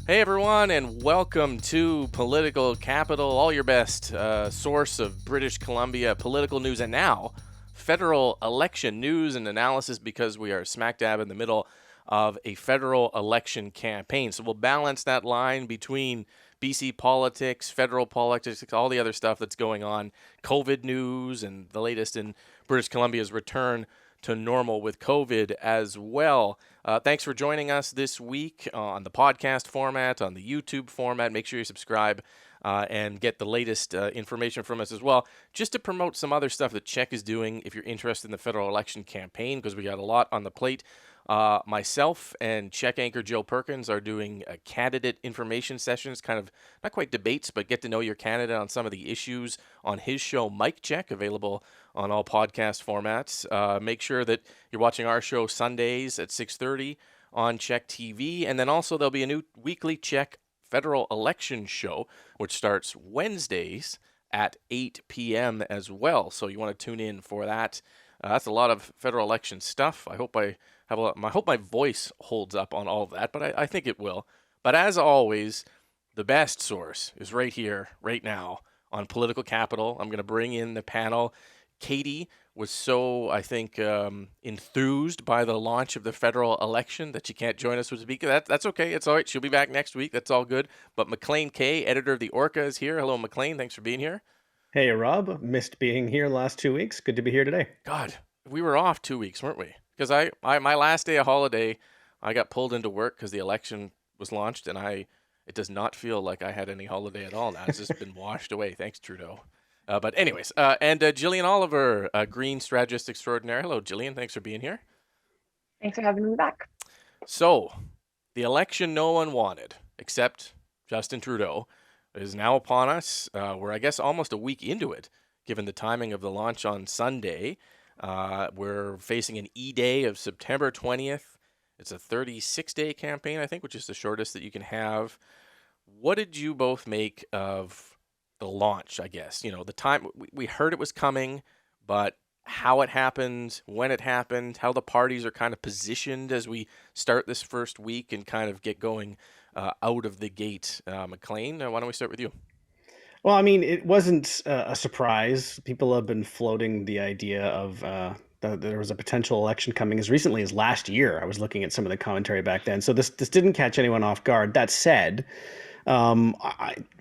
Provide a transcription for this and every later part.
Hey everyone, and welcome to Political Capital, all your best source of British Columbia political news, and now federal election news and analysis because we are smack dab in the middle of a federal election campaign. So we'll balance that line between BC politics, federal politics, all the other stuff that's going on, COVID news, and the latest in British Columbia's return to normal with COVID as well. Thanks for joining us this week on the podcast format, on the YouTube format. Make sure you subscribe and get the latest information from us as well, just to promote some other stuff that Czech is doing if you're interested in the federal election campaign, because we got a lot on the plate. Myself and Czech anchor Joe Perkins are doing candidate information sessions, kind of not quite debates, but get to know your candidate on some of the issues on his show, Mike Czech, available on all podcast formats. Make sure that you're watching our show Sundays at 6:30 on Czech TV. And then also there'll be a new weekly Czech federal election show, which starts Wednesdays at 8 p.m. as well. So you want to tune in for that. That's a lot of federal election stuff. I hope I hope my voice holds up on all of that, but I think it will. But as always, the best source is right here, right now, on Political Capital. I'm going to bring in the panel. Katie was so, I think, enthused by the launch of the federal election that she can't join us this week. That's okay. It's all right. She'll be back next week. That's all good. But Maclean K, editor of the Orca, is here. Hello, Maclean. Thanks for being here. Hey, Rob. Missed being here the last 2 weeks. Good to be here today. God, we were off 2 weeks, weren't we? Because I my last day of holiday, I got pulled into work because the election was launched, and it does not feel like I had any holiday at all now. It's just been washed away. Thanks, Trudeau. But anyways, and Jillian Oliver, Green Strategist Extraordinaire. Hello, Jillian. Thanks for being here. Thanks for having me back. So, the election no one wanted, except Justin Trudeau, is now upon us. We're, I guess, almost a week into it, given the timing of the launch on Sunday. We're facing an E-Day of September 20th. It's a 36-day campaign, I think, which is the shortest that you can have. What did you both make of the launch, I guess? You know, the time we heard it was coming, but how it happened, when it happened, how the parties are kind of positioned as we start this first week and kind of get going out of the gate. Maclean, why don't we start with you? Well, I mean, it wasn't a surprise. People have been floating the idea of that there was a potential election coming as recently as last year. I was looking at some of the commentary back then, so this didn't catch anyone off guard. That said,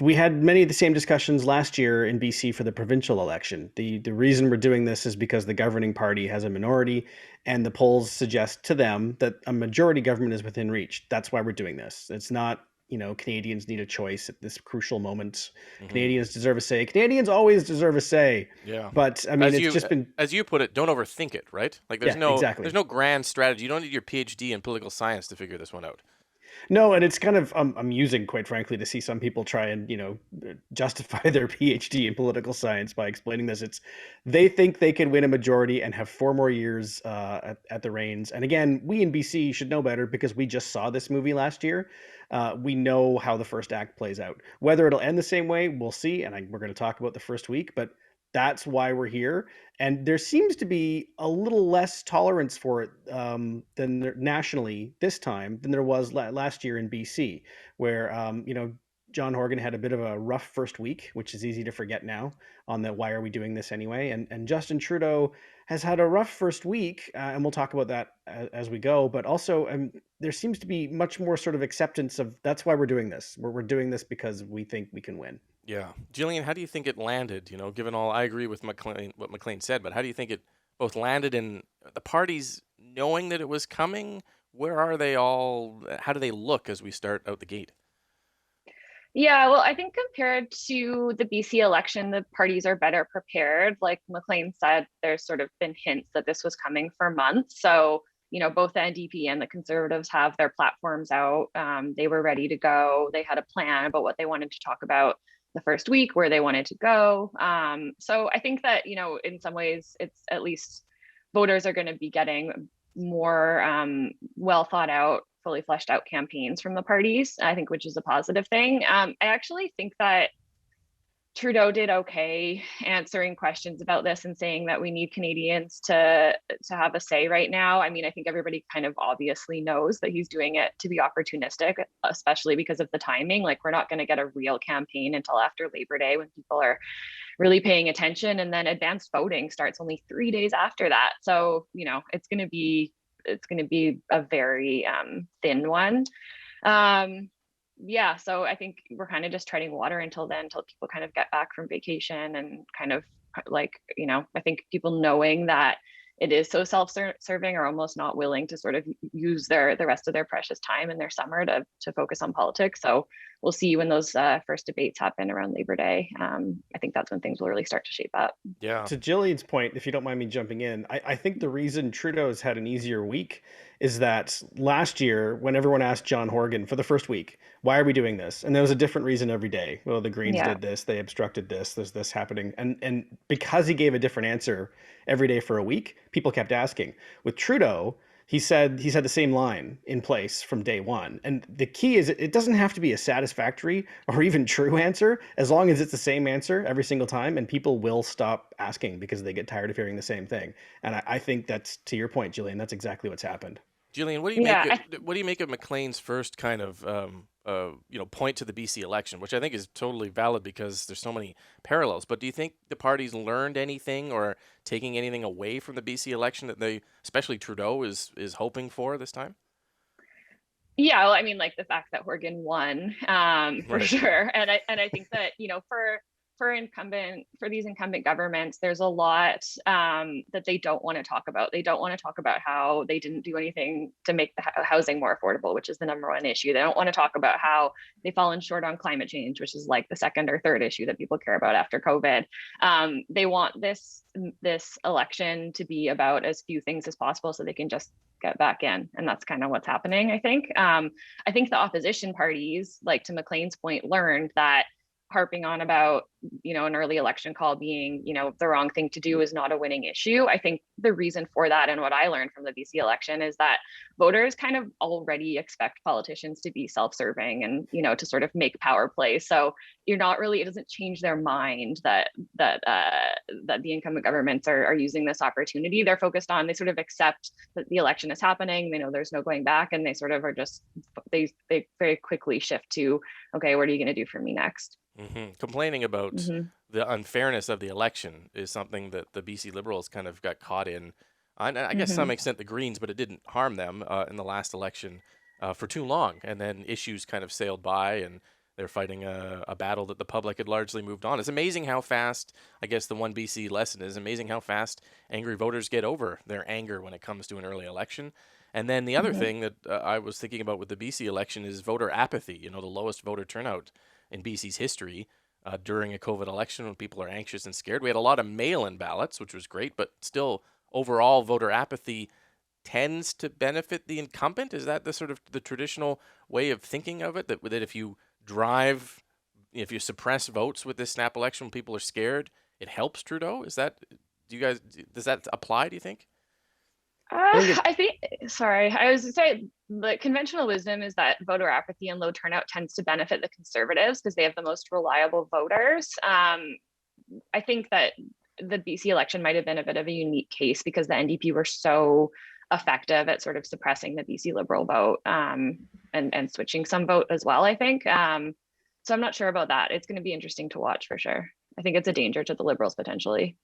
we had many of the same discussions last year in BC for the provincial election. The reason we're doing this is because the governing party has a minority, and the polls suggest to them that a majority government is within reach. That's why we're doing this. It's not, Canadians need a choice at this crucial moment. Canadians deserve a say. Canadians always deserve a say. Yeah. But I mean, As it's you just been, as you put it, don't overthink it, right? Like yeah, exactly. there's no grand strategy. You don't need your PhD in political science to figure this one out. No, and it's kind of amusing, quite frankly, to see some people try and justify their PhD in political science by explaining this. They think they can win a majority and have 4 more years at the reins. And again, we in BC should know better because we just saw this movie last year. We know how the first act plays out. Whether it'll end the same way, we'll see. And we're going to talk about the first week, but that's why we're here. And there seems to be a little less tolerance for it nationally this time than there was last year in BC, where John Horgan had a bit of a rough first week, which is easy to forget now on the why are we doing this anyway. And Justin Trudeau has had a rough first week, and we'll talk about that as we go. But also, there seems to be much more sort of acceptance of that's why we're doing this. We're doing this because we think we can win. Yeah. Jillian, how do you think it landed? You know, given all, I agree with what Maclean said, but how do you think it both landed in the parties knowing that it was coming? Where are they all? How do they look as we start out the gate? Yeah, well, I think compared to the BC election, the parties are better prepared. Like McLean said, there's sort of been hints that this was coming for months. So, both the NDP and the Conservatives have their platforms out. They were ready to go. They had a plan about what they wanted to talk about the first week, where they wanted to go. So I think that, in some ways, it's at least voters are going to be getting more well thought out, fully fleshed out campaigns from the parties, I think, which is a positive thing. I actually think that Trudeau did okay answering questions about this and saying that we need Canadians to have a say right now. I mean, I think everybody kind of obviously knows that he's doing it to be opportunistic, especially because of the timing. Like, we're not going to get a real campaign until after Labor Day when people are really paying attention, and then advanced voting starts only 3 days after that. So, it's going to be a very thin one. Yeah, so I think we're kind of just treading water until then, until people kind of get back from vacation, and kind of like, I think people knowing that it is so self-serving are almost not willing to sort of use the rest of their precious time in their summer to focus on politics. So we'll see when those first debates happen around Labor Day. I think that's when things will really start to shape up. Yeah. To Jillian's point, if you don't mind me jumping in, I think the reason Trudeau's had an easier week is that last year, when everyone asked John Horgan for the first week, why are we doing this? And there was a different reason every day. Well, the Greens Yeah. did this, they obstructed this, there's this happening. And because he gave a different answer every day for a week, people kept asking. With Trudeau, he's had the same line in place from day one. And the key is it doesn't have to be a satisfactory or even true answer, as long as it's the same answer every single time, and people will stop asking because they get tired of hearing the same thing. And I think that's, to your point, Jillian, that's exactly what's happened. Jillian, what do you Yeah, what do you make of Maclean's first kind of point to the BC election, which I think is totally valid because there's so many parallels. But do you think the party's learned anything or taking anything away from the BC election that they, especially Trudeau, is hoping for this time? Yeah, well, I mean, like the fact that Horgan won, for Right. sure, and I think that for these incumbent governments, there's a lot that they don't want to talk about. They don't want to talk about how they didn't do anything to make the housing more affordable, which is the number one issue. They don't want to talk about how they've fallen short on climate change, which is like the second or third issue that people care about after COVID. They want this election to be about as few things as possible so they can just get back in, and that's kind of what's happening. I think the opposition parties, like to Maclean's point, learned that harping on about an early election call being the wrong thing to do is not a winning issue. I think the reason for that, and what I learned from the BC election, is that voters kind of already expect politicians to be self-serving and to sort of make power plays. So it doesn't change their mind that the incumbent governments are using this opportunity. They sort of accept that the election is happening. They know there's no going back, and they sort of are just they very quickly shift to, okay, what are you going to do for me next? Complaining about the unfairness of the election is something that the BC Liberals kind of got caught in. I guess some extent the Greens, but it didn't harm them in the last election for too long. And then issues kind of sailed by, and they're fighting a battle that the public had largely moved on. It's amazing how fast, I guess the one BC lesson is amazing how fast angry voters get over their anger when it comes to an early election. And then the other thing that I was thinking about with the BC election is voter apathy, the lowest voter turnout in BC's history during a COVID election when people are anxious and scared. We had a lot of mail-in ballots, which was great, but still overall voter apathy tends to benefit the incumbent. Is that the sort of the traditional way of thinking of it? That if you suppress votes with this snap election when people are scared, it helps Trudeau? Does that apply, do you think? Sorry, I was to say the conventional wisdom is that voter apathy and low turnout tends to benefit the Conservatives because they have the most reliable voters. I think that the BC election might have been a bit of a unique case because the NDP were so effective at sort of suppressing the BC Liberal vote and switching some vote as well, I think. So I'm not sure about that. It's going to be interesting to watch for sure. I think it's a danger to the Liberals potentially.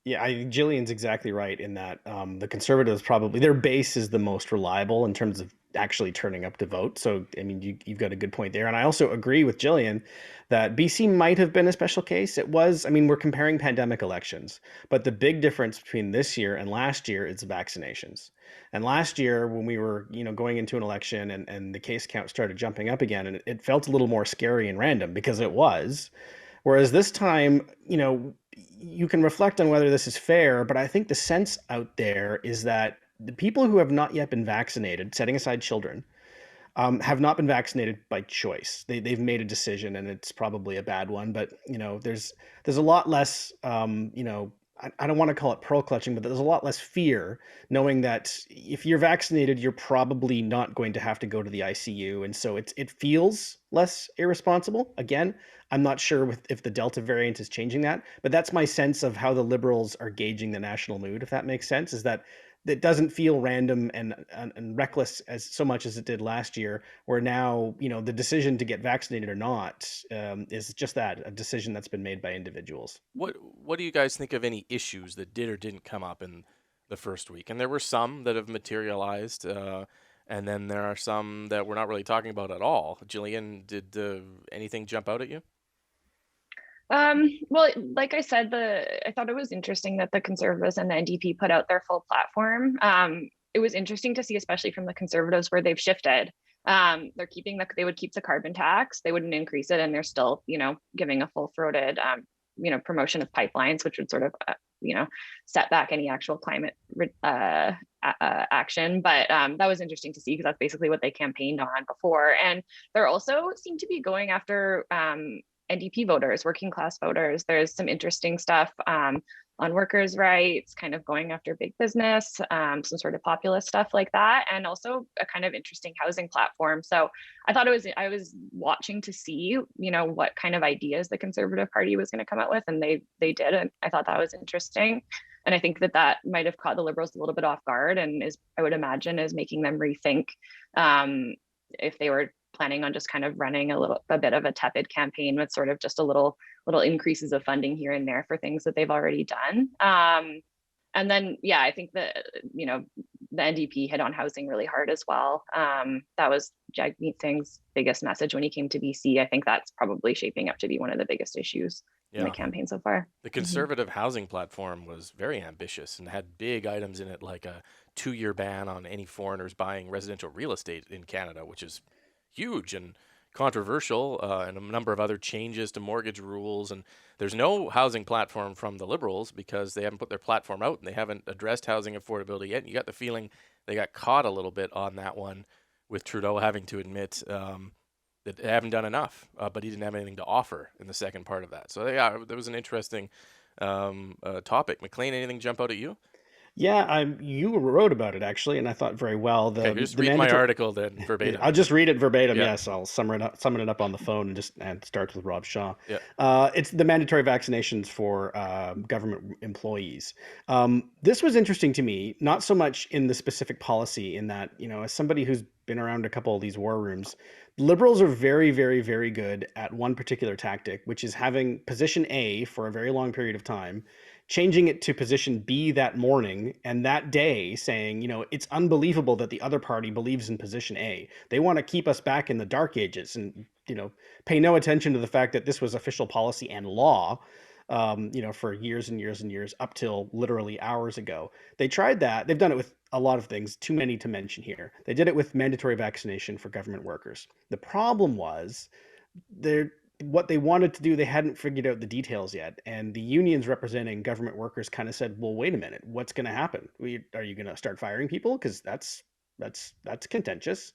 Yeah, Jillian's exactly right in that the Conservatives probably their base is the most reliable in terms of actually turning up to vote. So, I mean, you've got a good point there. And I also agree with Jillian that BC might have been a special case. It was, I mean, we're comparing pandemic elections, but the big difference between this year and last year is vaccinations. And last year, when we were, going into an election and the case count started jumping up again, and it felt a little more scary and random because it was. Whereas this time, you can reflect on whether this is fair, but I think the sense out there is that the people who have not yet been vaccinated, setting aside children, have not been vaccinated by choice. They've made a decision, and it's probably a bad one. But there's a lot less I don't want to call it pearl clutching, but there's a lot less fear knowing that if you're vaccinated, you're probably not going to have to go to the ICU. And so it feels less irresponsible. Again, I'm not sure if the Delta variant is changing that, but that's my sense of how the Liberals are gauging the national mood, if that makes sense, is that it doesn't feel random and reckless as so much as it did last year, where now, the decision to get vaccinated or not is just that, a decision that's been made by individuals. What do you guys think of any issues that did or didn't come up in the first week? And there were some that have materialized, and then there are some that we're not really talking about at all. Jillian, did anything jump out at you? Well, like I said, I thought it was interesting that the Conservatives and the NDP put out their full platform. It was interesting to see, especially from the Conservatives, where they've shifted. They would keep the carbon tax, they wouldn't increase it, and they're still, giving a full-throated, promotion of pipelines, which would sort of, set back any actual climate action. But that was interesting to see because that's basically what they campaigned on before. And they're also seem to be going after NDP voters, working class voters. There's some interesting stuff on workers' rights, kind of going after big business, some sort of populist stuff like that, and also a kind of interesting housing platform. So I was watching to see, what kind of ideas the Conservative Party was going to come up with, and they did, and I thought that was interesting. And I think that might have caught the Liberals a little bit off guard, and I would imagine is making them rethink if they were planning on just kind of running a bit of a tepid campaign with sort of just a little increases of funding here and there for things that they've already done. And then, I think that, the NDP hit on housing really hard as well. That was Jagmeet Singh's biggest message when he came to BC. I think that's probably shaping up to be one of the biggest issues in the campaign so far. The Conservative housing platform was very ambitious and had big items in it, like a 2-year ban on any foreigners buying residential real estate in Canada, which is huge and controversial, and a number of other changes to mortgage rules. And there's no housing platform from the Liberals because they haven't put their platform out and they haven't addressed housing affordability yet. And you got the feeling they got caught a little bit on that one, with Trudeau having to admit that they haven't done enough, but he didn't have anything to offer in the second part of that. So there was an interesting topic. Maclean, anything jump out at you? Yeah, you wrote about it actually, and I thought very well. Okay, just read my article then verbatim. I'll just read it verbatim. Yeah. Yes, I'll summon it up on the phone and start with Rob Shaw. Yeah. It's the mandatory vaccinations for government employees. This was interesting to me, not so much in the specific policy, in that, as somebody who's been around a couple of these war rooms, Liberals are very, very, very good at one particular tactic, which is having position A for a very long period of time, changing it to position B that morning, and that day saying, it's unbelievable that the other party believes in position A. They want to keep us back in the dark ages and, pay no attention to the fact that this was official policy and law, for years and years and years, up till literally hours ago. They tried that. They've done it with a lot of things, too many to mention here. They did it with mandatory vaccination for government workers. The problem was what they wanted to do, they hadn't figured out the details yet. And the unions representing government workers kind of said, well, wait a minute, what's going to happen? Are you going to start firing people? Because that's contentious.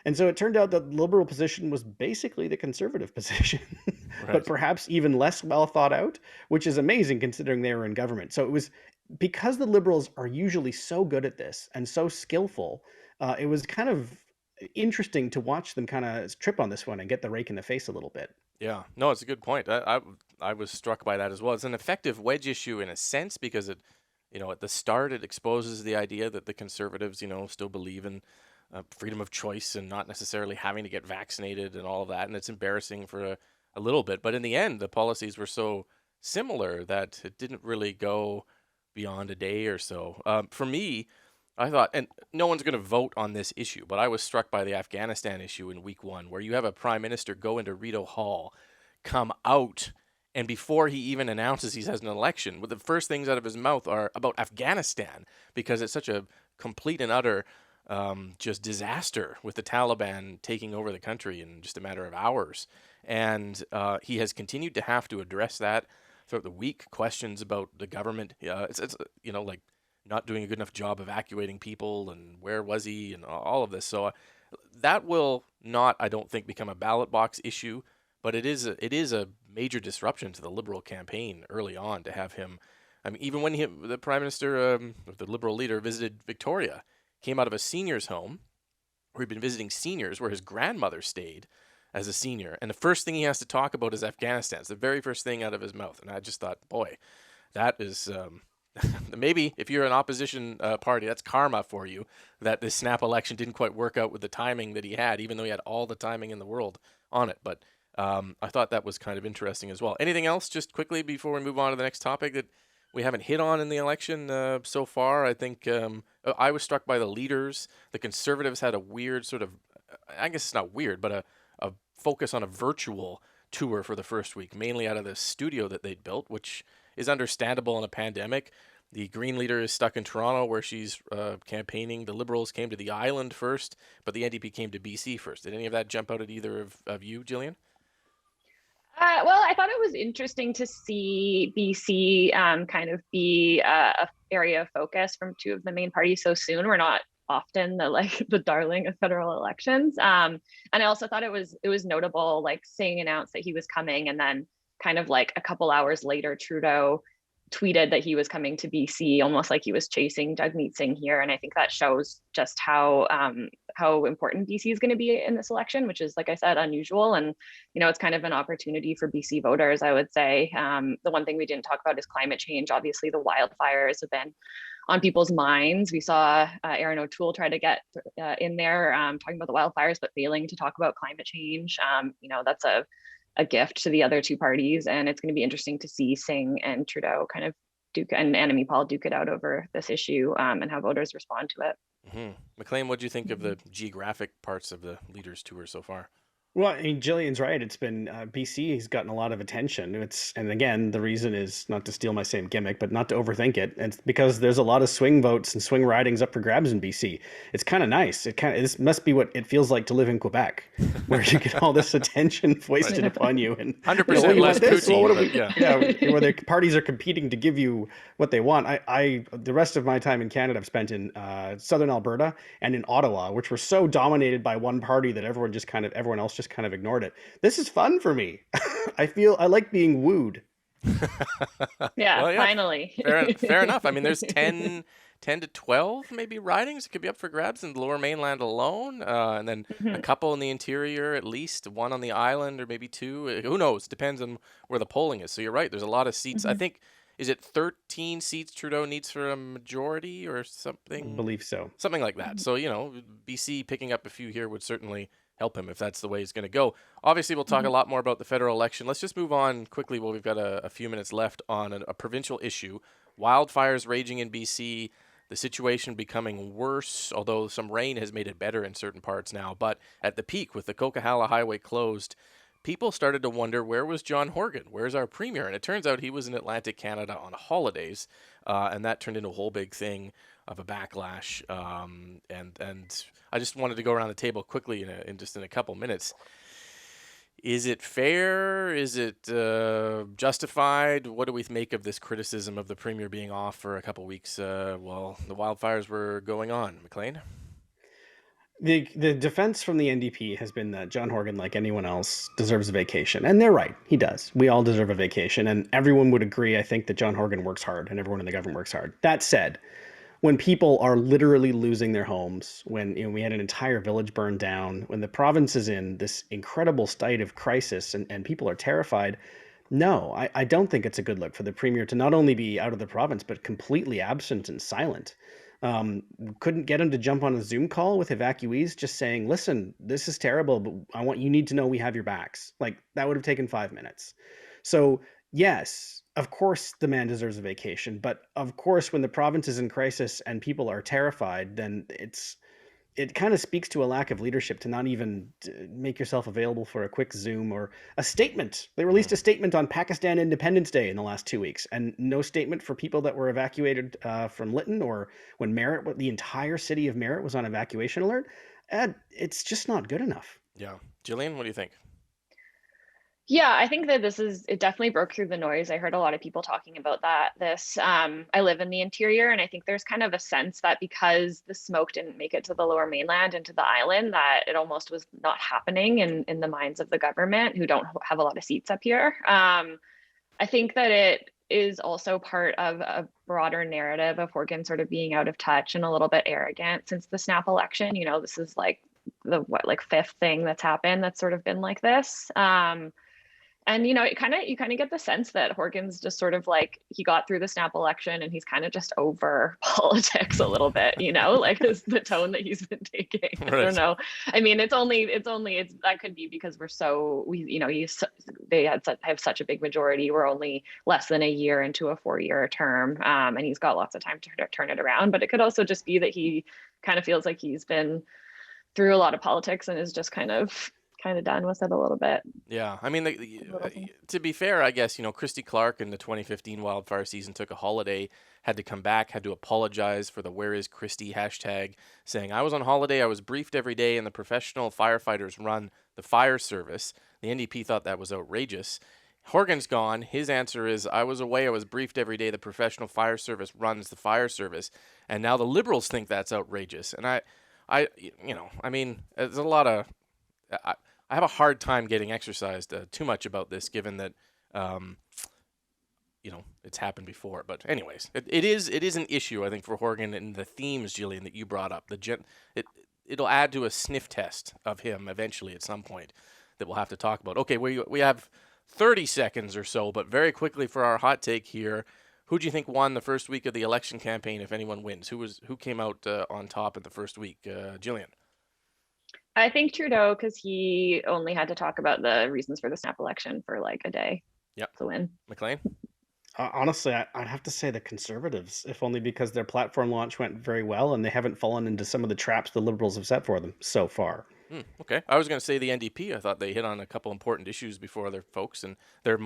And so it turned out that the Liberal position was basically the Conservative position, Right. but perhaps even less well thought out, which is amazing considering they were in government. So it was because the Liberals are usually so good at this and so skillful, it was kind of interesting to watch them kind of trip on this one and get the rake in the face a little bit. Yeah, no, it's a good point. I was struck by that as well. It's an effective wedge issue in a sense because it, at the start it exposes the idea that the Conservatives, still believe in freedom of choice and not necessarily having to get vaccinated and all of that. And it's embarrassing for a little bit. But in the end, the policies were so similar that it didn't really go beyond a day or so. For me, I thought, and no one's going to vote on this issue, but I was struck by the Afghanistan issue in week 1, where you have a prime minister go into Rideau Hall, come out, and before he even announces he has an election, the first things out of his mouth are about Afghanistan, because it's such a complete and utter just disaster with the Taliban taking over the country in just a matter of hours. And he has continued to have to address that throughout the week, questions about the government. It's like not doing a good enough job evacuating people, and where was he, and all of this. So that will not, I don't think, become a ballot box issue, but it is a major disruption to the Liberal campaign early on to have him I mean, even when the Prime Minister, the Liberal leader, visited Victoria, came out of a seniors' home where he'd been visiting seniors, where his grandmother stayed as a senior. And the first thing he has to talk about is Afghanistan. It's the very first thing out of his mouth. And I just thought, boy, that is maybe if you're an opposition party, that's karma for you, that this snap election didn't quite work out with the timing that he had, even though he had all the timing in the world on it. But I thought that was kind of interesting as well. Anything else, just quickly, before we move on to the next topic, that we haven't hit on in the election so far? I think I was struck by the leaders. The Conservatives had a weird sort of, I guess it's not weird, but a focus on a virtual tour for the first week, mainly out of the studio that they'd built, which is understandable in a pandemic. The Green leader is stuck in Toronto, where she's campaigning. The Liberals came to the island first, but the NDP came to BC first. Did any of that jump out at either of you, Jillian? Well, I thought it was interesting to see BC kind of be a area of focus from two of the main parties so soon. We're not often the darling of federal elections. And I also thought it was notable, like Singh announced that he was coming, and then kind of like a couple hours later, Trudeau tweeted that he was coming to BC, almost like he was chasing Jagmeet Singh here. And I think that shows just how important BC is going to be in this election, which is, like I said, unusual. And, it's kind of an opportunity for BC voters, I would say. The one thing we didn't talk about is climate change. Obviously, the wildfires have been on people's minds. We saw Aaron O'Toole try to get in there talking about the wildfires, but failing to talk about climate change. That's a gift to the other two parties, and it's going to be interesting to see Singh and Trudeau kind of and Annamie Paul duke it out over this issue and how voters respond to it. Mm-hmm. Maclean, what do you think of the geographic parts of the leaders' tour so far? Well, I mean, Jillian's right. It's been BC has gotten a lot of attention. And again, the reason is not to steal my same gimmick, but not to overthink it. It's because there's a lot of swing votes and swing ridings up for grabs in BC. It's kind of nice. This must be what it feels like to live in Quebec, where you get all this attention foisted upon you. And 100% less poutine. Where the parties are competing to give you what they want. The rest of my time in Canada I've spent in southern Alberta and in Ottawa, which were so dominated by one party that everyone else just kind of ignored it. This is fun for me. I like being wooed. Yeah, well, finally. Fair enough. I mean, there's 10 to 12 maybe ridings. It could be up for grabs in the Lower Mainland alone. And then a couple in the interior, at least one on the island, or maybe two. Who knows? Depends on where the polling is. So you're right. There's a lot of seats. I think, is it 13 seats Trudeau needs for a majority or something? I believe so. Something like that. So, BC picking up a few here would certainly help him if that's the way he's going to go. Obviously, we'll talk a lot more about the federal election. Let's just move on quickly while we've got a few minutes left on a provincial issue. Wildfires raging in BC, the situation becoming worse, although some rain has made it better in certain parts now. But at the peak, with the Coquihalla Highway closed, people started to wonder, where was John Horgan? Where's our premier? And it turns out he was in Atlantic Canada on holidays, and that turned into a whole big thing of a backlash. And I just wanted to go around the table quickly in a couple minutes. Is it fair? Is it justified? What do we make of this criticism of the premier being off for a couple weeks while the wildfires were going on? Maclean? The defense from the NDP has been that John Horgan, like anyone else, deserves a vacation. And they're right. He does. We all deserve a vacation. And everyone would agree, I think, that John Horgan works hard and everyone in the government works hard. That said, when people are literally losing their homes, when we had an entire village burned down, when the province is in this incredible state of crisis and people are terrified, no, I don't think it's a good look for the premier to not only be out of the province, but completely absent and silent. Couldn't get him to jump on a Zoom call with evacuees just saying, listen, this is terrible, but you need to know we have your backs. Like, that would have taken 5 minutes. So yes, of course the man deserves a vacation, but of course when the province is in crisis and people are terrified, then it kind of speaks to a lack of leadership to not even make yourself available for a quick Zoom or a statement. They released a statement on Pakistan Independence Day in the last 2 weeks, and no statement for people that were evacuated from Lytton, or when the entire city of Merritt was on evacuation alert. It's just not good enough. Yeah. Jillian, what do you think? Yeah, I think that it definitely broke through the noise. I heard a lot of people talking about that. I live in the interior, and I think there's kind of a sense that because the smoke didn't make it to the Lower Mainland and to the island, that it almost was not happening in the minds of the government, who don't have a lot of seats up here. I think that is also part of a broader narrative of Horgan sort of being out of touch and a little bit arrogant since the snap election. This is like the fifth thing that's happened that's sort of been like this. And you kind of get the sense that Horgan's just sort of like, he got through the snap election and he's kind of just over politics a little bit, like is the tone that he's been taking. Right. I don't know. I mean, it's that could be because they have such a big majority. We're only less than a year into a 4-year term, and he's got lots of time to turn it around. But it could also just be that he kind of feels like he's been through a lot of politics and is just kind of done with it a little bit. Yeah, I mean, to be fair, I guess, Christy Clark in the 2015 wildfire season took a holiday, had to come back, had to apologize for the "Where is Christy" hashtag, saying, "I was on holiday, I was briefed every day, and the professional firefighters run the fire service." The NDP thought that was outrageous. Horgan's gone. His answer is, "I was away, I was briefed every day, the professional fire service runs the fire service." And now the Liberals think that's outrageous. And I mean, there's a lot of... I have a hard time getting exercised too much about this, given that, it's happened before. But anyways, it is an issue, I think, for Horgan, and the themes, Jillian, that you brought up. It'll add to a sniff test of him eventually at some point that we'll have to talk about. Okay, we have 30 seconds or so, but very quickly for our hot take here. Who do you think won the first week of the election campaign, if anyone wins? Who came out on top in the first week? Jillian? I think Trudeau, because he only had to talk about the reasons for the snap election for like a day. Yep. To win. Maclean? Honestly, I'd have to say the Conservatives, if only because their platform launch went very well and they haven't fallen into some of the traps the Liberals have set for them so far. Okay. I was going to say the NDP. I thought they hit on a couple important issues before other folks, and their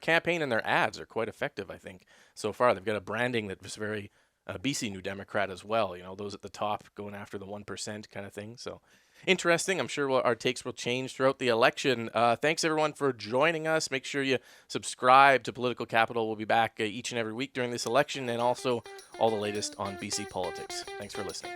campaign and their ads are quite effective, I think, so far. They've got a branding that was very BC New Democrat as well, those at the top going after the 1% kind of thing. So interesting. I'm sure our takes will change throughout the election. Thanks, everyone, for joining us. Make sure you subscribe to Political Capital. We'll be back each and every week during this election, and also all the latest on BC politics. Thanks for listening.